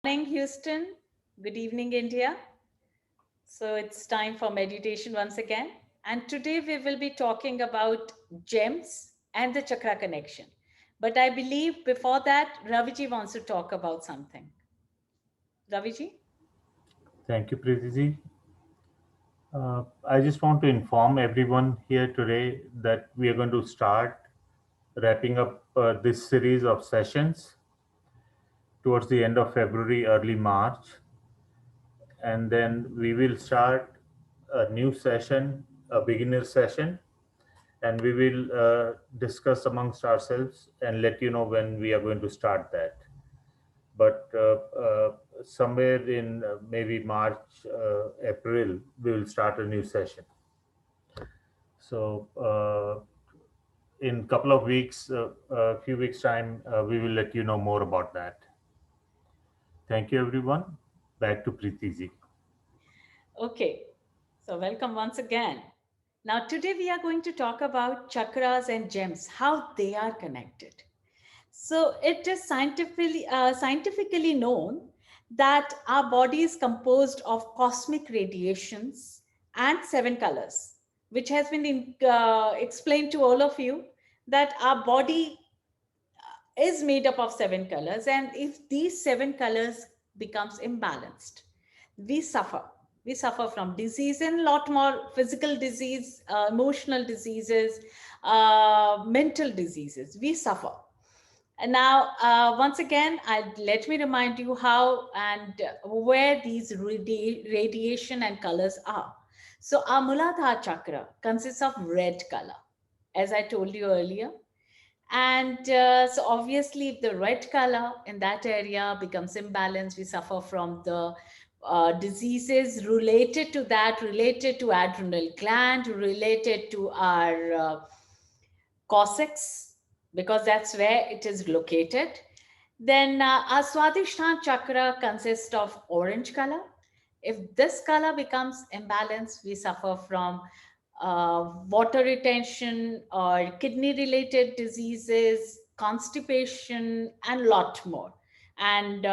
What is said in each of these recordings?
Morning, Houston. Good evening, India. So it's time for meditation once again. And today we will be talking about gems and the chakra connection. But I believe before that, Raviji wants to talk about something. Raviji? Thank you, Preeti. I just want to inform everyone here today that we are going to start wrapping up this series of sessions towards the end of February, early March, and then we will start a new session, a beginner session, and we will discuss amongst ourselves and let you know when we are going to start that. But somewhere in maybe March, April, we will start a new session. So in couple of weeks, a few weeks time, we will let you know more about that. Thank you, everyone. Back to Preeti ji. Okay. So welcome once again. Now, today we are going to talk about chakras and gems, how they are connected. So it is scientifically known that our body is composed of cosmic radiations and seven colors, which has been explained to all of you that our body is made up of seven colors, and if these seven colors becomes imbalanced, we suffer. We suffer from disease and a lot more physical disease, emotional diseases, mental diseases. We suffer. And now, once again, let me remind you how and where these radiation and colors are. So, our Muladhara chakra consists of red color, as I told you earlier. And so, obviously, if the red color in that area becomes imbalanced, we suffer from the diseases related to that, related to adrenal gland, related to our coccyx, because that's where it is located. Then our Swadhisthana chakra consists of orange color. If this color becomes imbalanced, we suffer from water retention or kidney related diseases, constipation, and lot more. And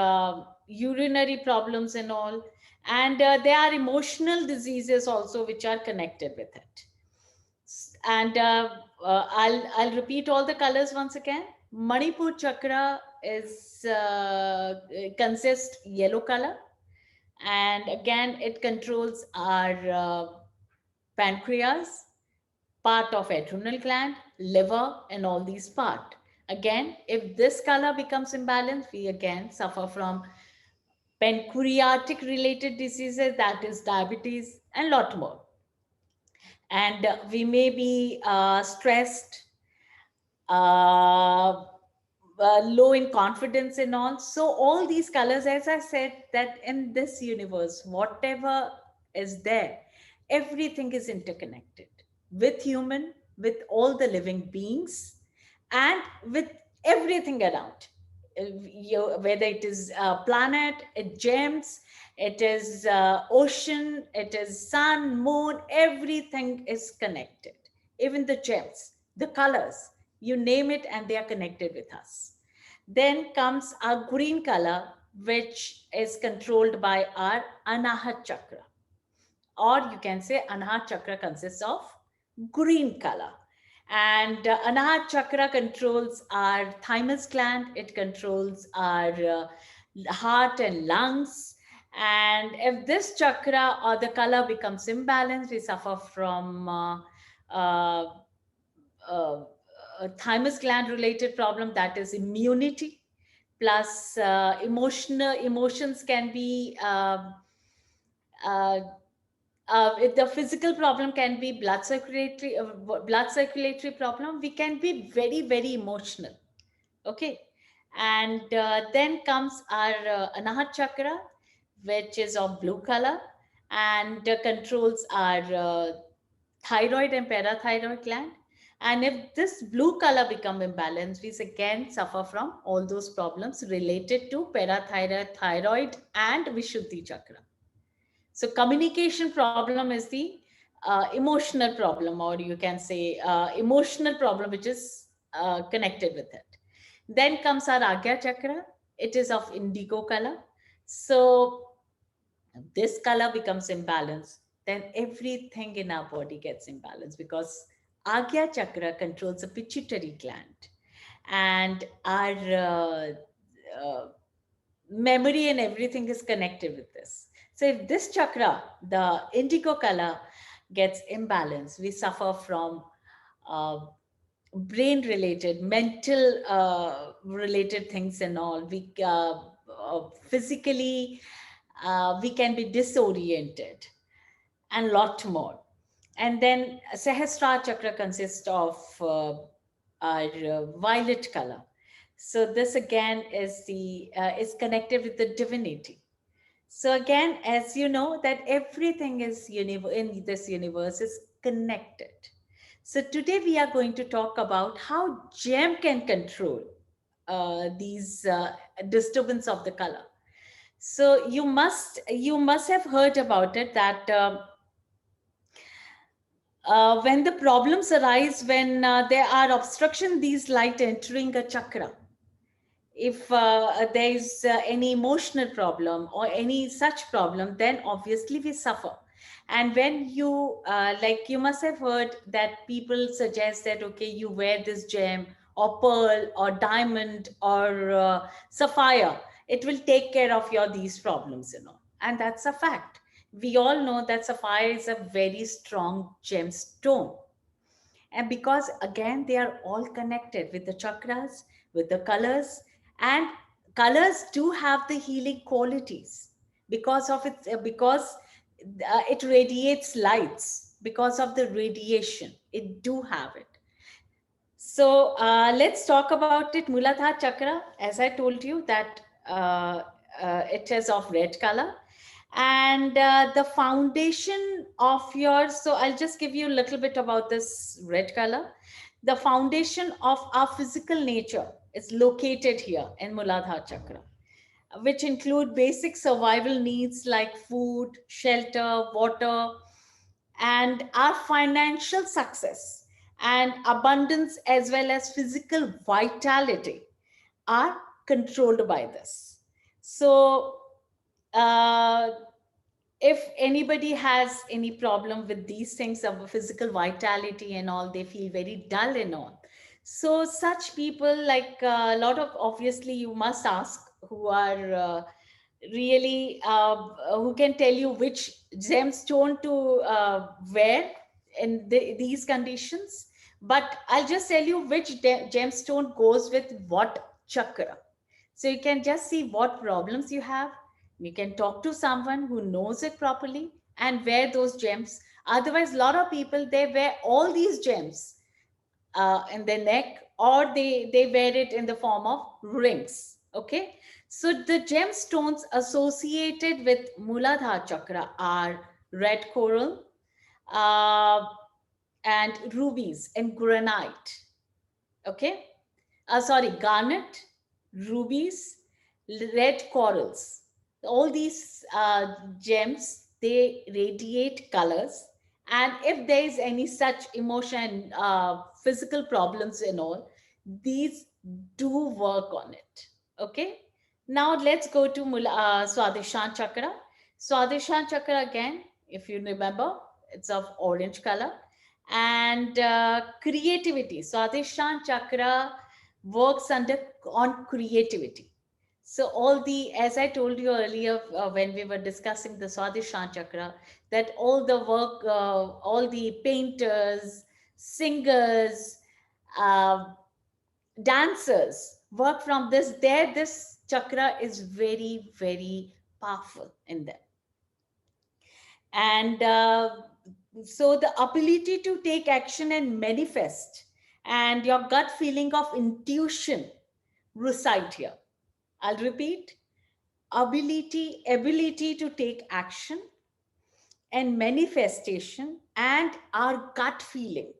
urinary problems and all. And there are emotional diseases also which are connected with it. And I'll repeat all the colors once again. Manipur chakra is consists yellow color, and again it controls our pancreas, part of adrenal gland, liver, and all these part. Again, if this color becomes imbalanced, we again suffer from pancreatic related diseases, that is diabetes, and lot more. And we may be stressed, uh, low in confidence and all. So all these colors, as I said, that in this universe, whatever is there, everything is interconnected with human, with all the living beings, and with everything around. Whether it is planet, it gems, it is ocean, it is sun, moon, everything is connected. Even the gems, the colors, you name it, and they are connected with us. Then comes our green color, which is controlled by our Anahat chakra, or you can say Anahat chakra consists of green color. And Anahat chakra controls our thymus gland, it controls our heart and lungs. And if this chakra or the color becomes imbalanced, we suffer from uh, uh, a thymus gland related problem, that is immunity, plus emotions can be uh, the physical problem can be blood circulatory problem. We can be very very emotional. Okay. And then comes our Anahat chakra, which is of blue color, and controls our thyroid and parathyroid gland. And if this blue color become imbalanced, we again suffer from all those problems related to parathyroid, thyroid, and Vishuddhi chakra. So communication problem is the emotional problem, or you can say emotional problem, which is connected with it. Then comes our Agya chakra. It is of indigo color. So this color becomes imbalanced, then everything in our body gets imbalanced, because Agya Chakra controls the pituitary gland, and our memory and everything is connected with this. So if this chakra, the indigo color, gets imbalanced, we suffer from uh, brain related, mental related things and all. We physically we can be disoriented and lot more. And then Sahasrara chakra consists of our violet color. So this again is the is connected with the divinity. So again, as you know, that everything is in this universe is connected. So today we are going to talk about how gem can control these disturbance of the color. So you must have heard about it, that when the problems arise, when there are obstruction these light entering a chakra, if there is any emotional problem or any such problem, then obviously we suffer. And when you like, you must have heard that people suggest that, okay, you wear this gem or pearl or diamond or sapphire, it will take care of your these problems, and that's a fact. We all know that sapphire is a very strong gemstone, and because again they are all connected with the chakras, with the colors, and colors do have the healing qualities because of it, because it radiates lights, because of the radiation it do have it. So let's talk about it. Muladhara chakra, as I told you, that it is of red color, and the foundation of your, so I'll just give you a little bit about this red color. The foundation of our physical nature is located here in Muladhara chakra, which include basic survival needs like food, shelter, water, and our financial success and abundance, as well as physical vitality, are controlled by this. So, uh, if anybody has any problem with these things of physical vitality and all, they feel very dull and all. So such people, like a lot of, obviously you must ask, who are really who can tell you which gemstone to wear in these conditions. But I'll just tell you which gemstone goes with what chakra, so you can just see what problems you have. You can talk to someone who knows it properly and wear those gems. Otherwise, a lot of people, they wear all these gems in their neck, or they wear it in the form of rings. Okay, so the gemstones associated with Muladhara chakra are red coral, uh, and rubies and granite. Okay, sorry, garnet, rubies, red corals. All these gems, they radiate colors. And if there is any such emotion, physical problems and all, these do work on it. Okay. Now let's go to Swadhisthana chakra. Swadhisthana chakra again, if you remember, it's of orange color. And creativity. Swadhisthana chakra works under on creativity. So all the, as I told you earlier when we were discussing the Swadhisthana chakra, that all the work, all the painters, singers, uh, dancers work from this. There, this chakra is very, very powerful in them. And so the ability to take action and manifest, and your gut feeling of intuition reside here. I'll repeat: ability to take action and manifestation, and our gut feeling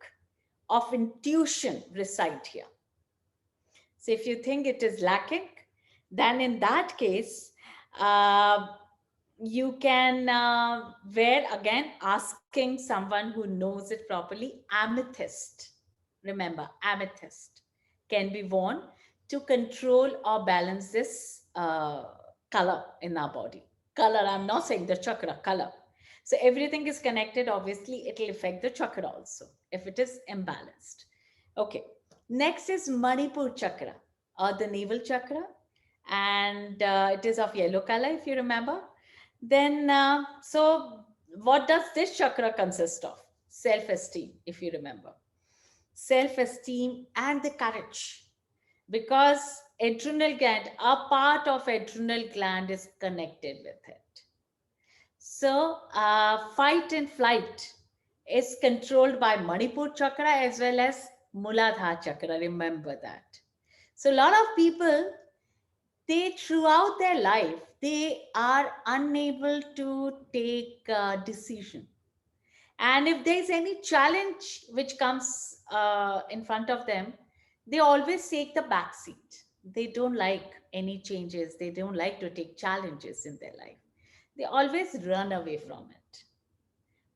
of intuition reside here. So if you think it is lacking, then in that case, uh, you can wear, again, asking someone who knows it properly, amethyst. Remember, amethyst can be worn to control or balance this color in our body. Color, I'm not saying the chakra, color. So everything is connected. Obviously, it'll affect the chakra also if it is imbalanced. Okay. Next is Manipur chakra or the navel chakra. And it is of yellow color, if you remember. Then, so what does this chakra consist of? Self esteem, if you remember. Self esteem and the courage, because adrenal gland, a part of adrenal gland is connected with it. So fight and flight is controlled by Manipur chakra as well as Muladhara chakra. Remember that. So a lot of people, they throughout their life, they are unable to take a decision. And if there's any challenge which comes in front of them, they always take the back seat. They don't like any changes. They don't like to take challenges in their life. They always run away from it.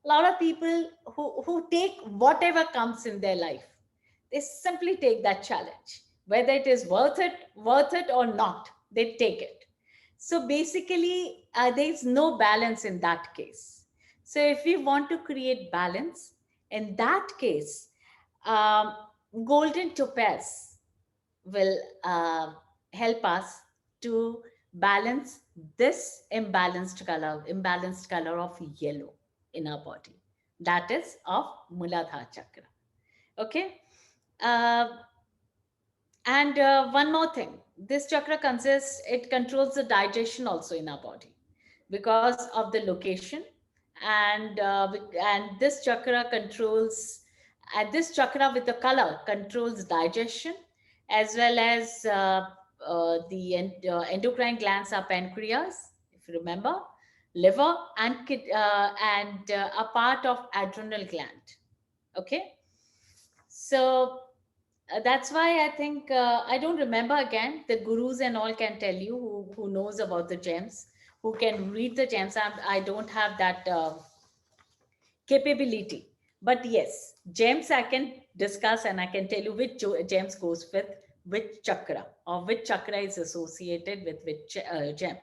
A lot of people who take whatever comes in their life, they simply take that challenge. Whether it is worth it or not, they take it. So basically, there is no balance in that case. So if we want to create balance, in that case, um, golden topaz will help us to balance this imbalanced color of yellow in our body. That is of Muladhara chakra. Okay. Uh, and one more thing, this chakra consists, it controls the digestion also in our body because of the location. And this chakra controls, and this chakra with the color controls digestion as well as endocrine glands are pancreas, if you remember, liver, and a part of adrenal gland. Okay. So that's why I think I don't remember again. The gurus and all can tell you who knows about the gems, who can read the gems. I don't have that capability. But yes, gems I can discuss and I can tell you which gems goes with which chakra or which chakra is associated with which gem.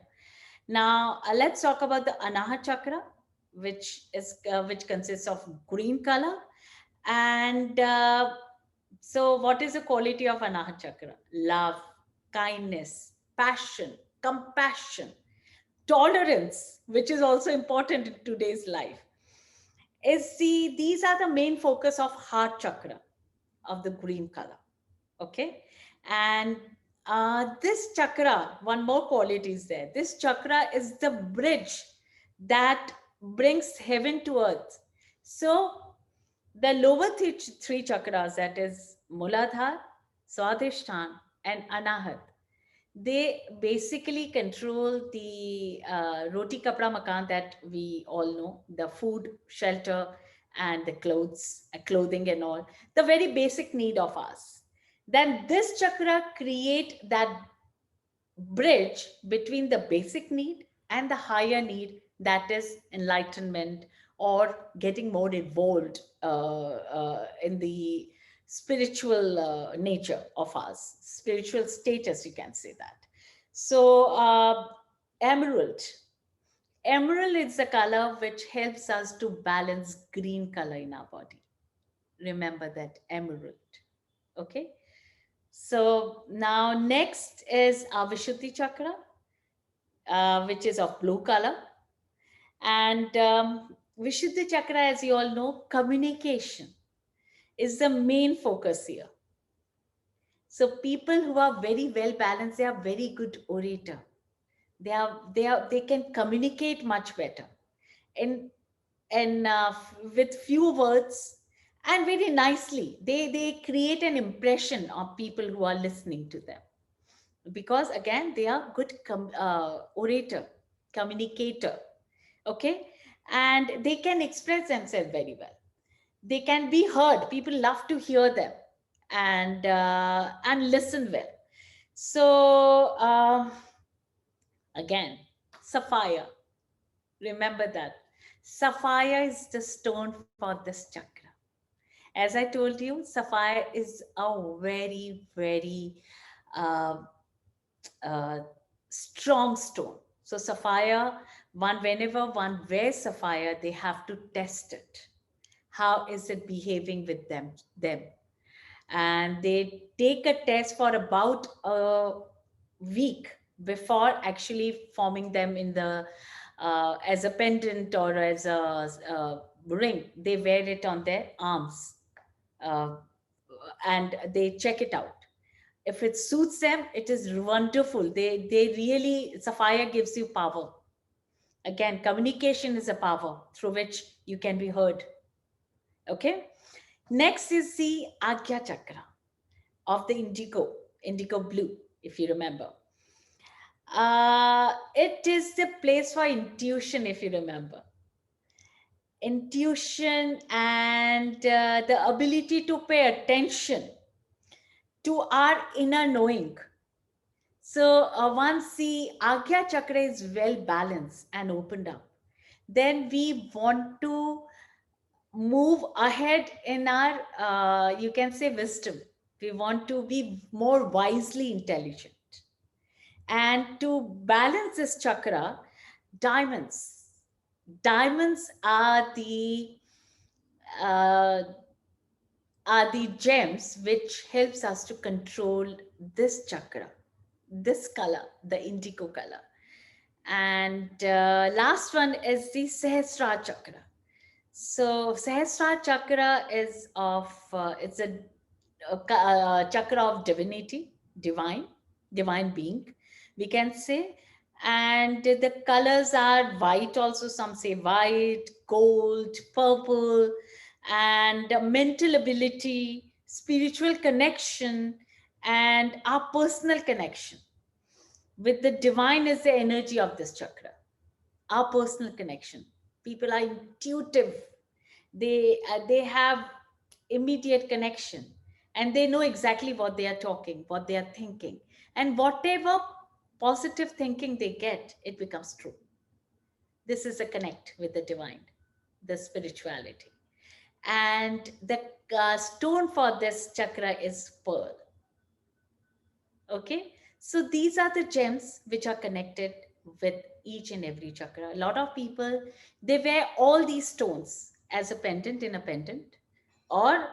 Now let's talk about the Anahat chakra, which consists of green color. And so, what is the quality of Anahat Chakra? Love, kindness, passion, compassion, tolerance, which is also important in today's life. These are the main focus of Heart Chakra of the green color. Okay, and this chakra, one more quality is there. This chakra is the bridge that brings heaven to earth. So the lower three chakras, that is Muladhar, Swadhisthana, and Anahat, they basically control the roti kapra makan that we all know, the food, shelter, and the clothing and all, the very basic need of us. Then this chakra create that bridge between the basic need and the higher need, that is enlightenment or getting more involved in the spiritual nature of us, spiritual status, you can say that. So emerald emerald is the color which helps us to balance green color in our body. Remember that, emerald. Okay. So now next is our Vishuddhi chakra, which is of blue color. And Vishuddhi chakra, as you all know, communication is the main focus here. So people who are very well balanced, they are very good orator. They can communicate much better. And with few words and very nicely, they create an impression of people who are listening to them, because again they are good orator, communicator. Okay. And they can express themselves very well, they can be heard, people love to hear them, and listen well. So again, sapphire, remember that sapphire is the stone for this chakra. As I told you, sapphire is a very, very uh, uh, strong stone. So sapphire, whenever one wears sapphire, they have to test it. How is it behaving with them? And they take a test for about a week before actually forming them in the as a pendant or as a ring. They wear it on their arms, uh, and they check it out. If it suits them, it is wonderful. They really, sapphire gives you power. Again, communication is a power through which you can be heard. Okay. Next is the Agya Chakra of the indigo blue, if you remember. It is the place for intuition, if you remember. Intuition and the ability to pay attention to our inner knowing. So once the Agya Chakra is well balanced and opened up, then we want to move ahead in our, you can say, wisdom. We want to be more wisely intelligent. And to balance this chakra, diamonds. Diamonds uh, are the gems which helps us to control this chakra, this color, the indigo color. And last one is the Sahasrara chakra. So Sahasrara chakra is of it's a chakra of divinity, divine being, we can say. And the colors are white. Also, some say white, gold, purple, and mental ability, spiritual connection, and our personal connection with the divine is the energy of this chakra. Our personal connection. People are intuitive. They have immediate connection, and they know exactly what they are talking, what they are thinking, and whatever positive thinking they get, it becomes true. This is a connect with the divine, the spirituality. And the stone for this chakra is pearl. Okay, so these are the gems which are connected with each and every chakra. A lot of people, they wear all these stones as a pendant, in a pendant, or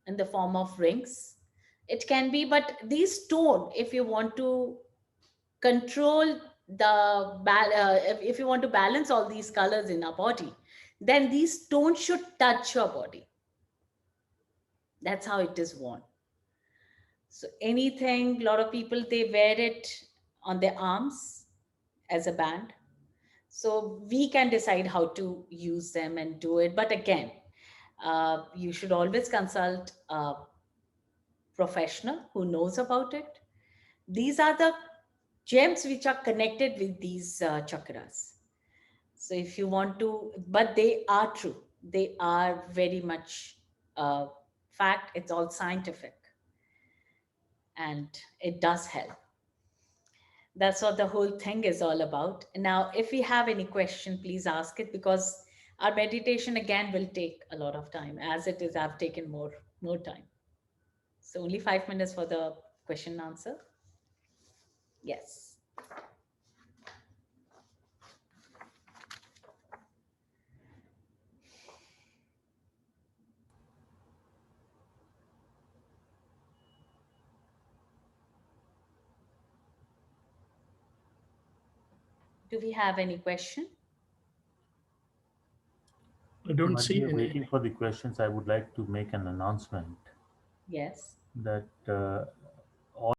in the form of rings. It can be, but these stone, if you want to control if you want to balance all these colors in our body, then these stones should touch your body. That's how it is worn. So anything, a lot of people, they wear it on their arms as a band. So we can decide how to use them and do it. But again, you should always consult a professional who knows about it. These are the gems which are connected with these chakras. So if you want to, but they are true. They are very much fact. It's all scientific, and it does help. That's what the whole thing is all about. Now, if we have any question, please ask it, because our meditation again will take a lot of time. As it is, I've taken more time. So only 5 minutes for the question and answer. Yes. Do we have any question? I don't While we see are any. waiting for the questions, I would like to make an announcement Yes. that